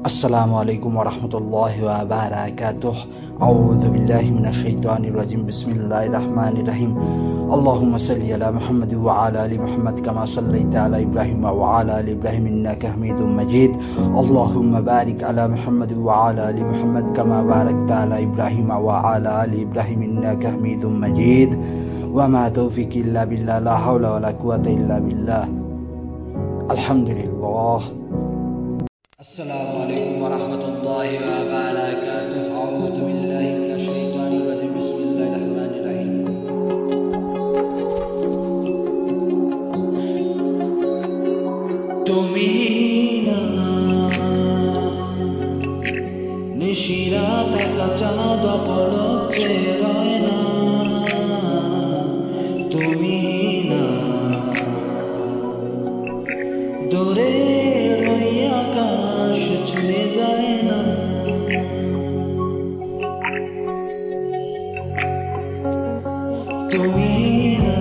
अस्सलामु अलैकुम वरहमतुल्लाहि वबरकातुह। औज़ु बिल्लाहि मिनश शैतानिर रजीम। बिस्मिल्लाहिर रहमानिर रहीम। अल्लाहुम्मा सल्लि अला मुहम्मद व अला आलि मुहम्मद कमा सल्लैता अला इब्राहिम व अला आलि इब्राहिम इन्नका हमीदुम मजीद। अल्लाहुम्मा बारिक अला मुहम्मद व अला आलि मुहम्मद कमा बारकता अला इब्राहिम व अला आलि इब्राहिम इन्नका हमीदुम मजीद। वमा तौफीकी इल्ला बिल्लाह, ला हौला वला कुव्वता इल्ला बिल्लाह। अल्हम्दुलिल्लाह। अस्सलामु अलैकुम वरहमतुल्लाहि वबरकातुहू। औज़ु बिल्लाहि मिनश शैतानिर रजीम। बिस्मिल्लाहिर रहमानिर रहीम। তুমি না নিশিরাত একা চাঁদ পলক চেয়ে রয় না, তুমি না দূরে আকাশ ছুঁয়ে যায় না, তুমি না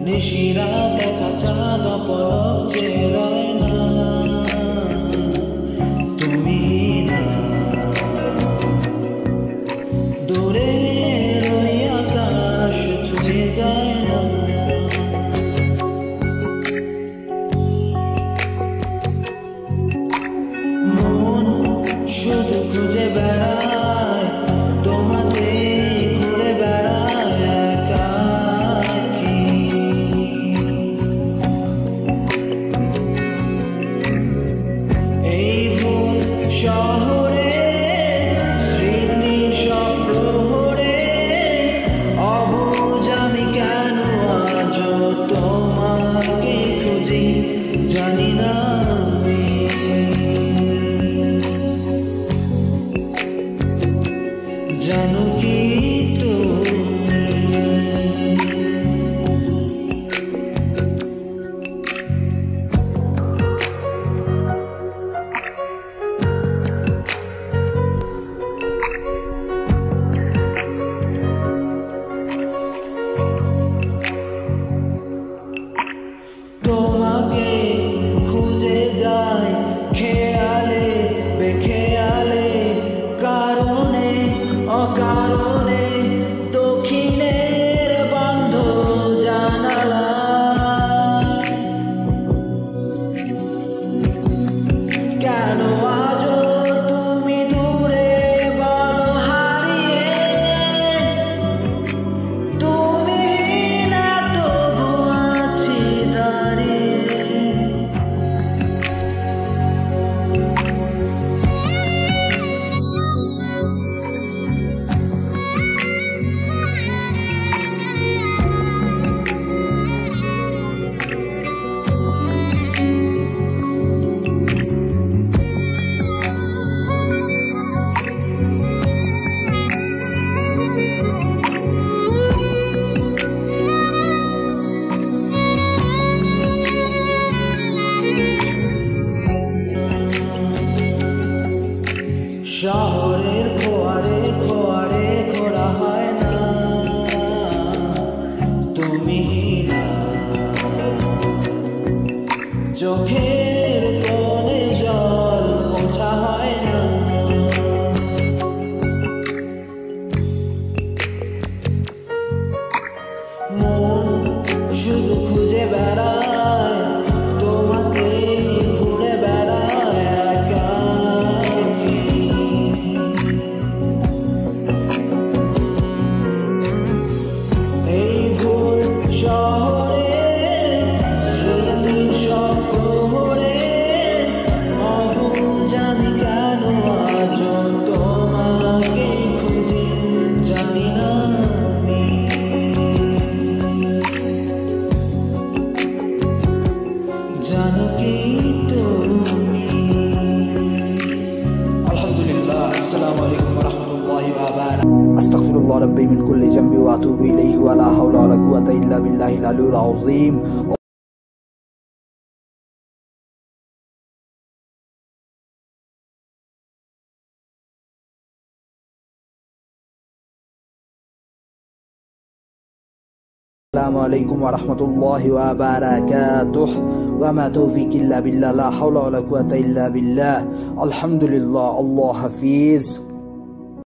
নিশিরাত একা চাঁদ পলক চেয়ে রয় না, তুমি না দূরে আকাশ ছুঁয়ে যায় না। শুধু খুঁজে বেড়ায় তোমাকে, ঘুরে বেড়ায় একাকী। এই ভুল শহরে স্মৃতি সব প্রহরে অবুঝ আমি কেন আজ তোমাকে খুঁজি, জানি না জানো কি তোমাকে খুঁজে যায় খেয়ালে বেখেয়ালে, কারণে অকারণে দক্ষিণের বন্ধ জানালা, কেন আজও তুমি দূরে বলো হারিয়ে, তুমি না তবু আছি দাঁড়িয়ে। শহরের খোয়ারে খোয়ারে ঘোরা হয় না, তুমি না চোখের কোণে জল মোছা হয় না, মন শুধু খুঁজে বেড়ায় তোমাকে, ঘুরে বেড়ায় একাকী। এই ভুল শহরে স্মৃতি সব প্রহরে অবুঝ আমি কেন আজ তোমাকে খুঁজি, জানি না আমি জানো কি তুমি। আলহামদুলিল্লাহ। আসসালামু আলাইকুম ওয়া রাহমাতুল্লাহি ওয়া বারাকাতুহু। अस्तगफिरुल्लाह रब्बी मिन कुल्लि ज़ंबि व अतूबु इलैहि व ला हौला वला कुव्वता इल्ला बिल्लाहिल अलिय्यिल अज़ीम। আসসালামু আলাইকুম ওয়া রাহমাতুল্লাহি ওয়া বারাকাতুহু ওয়া মা তাওফীকি ইল্লা বিল্লাহ লা হাওলা ওয়া লা কুওয়াতা ইল্লা বিল্লাহ আলহামদুলিল্লাহ আল্লাহ হাফিজ।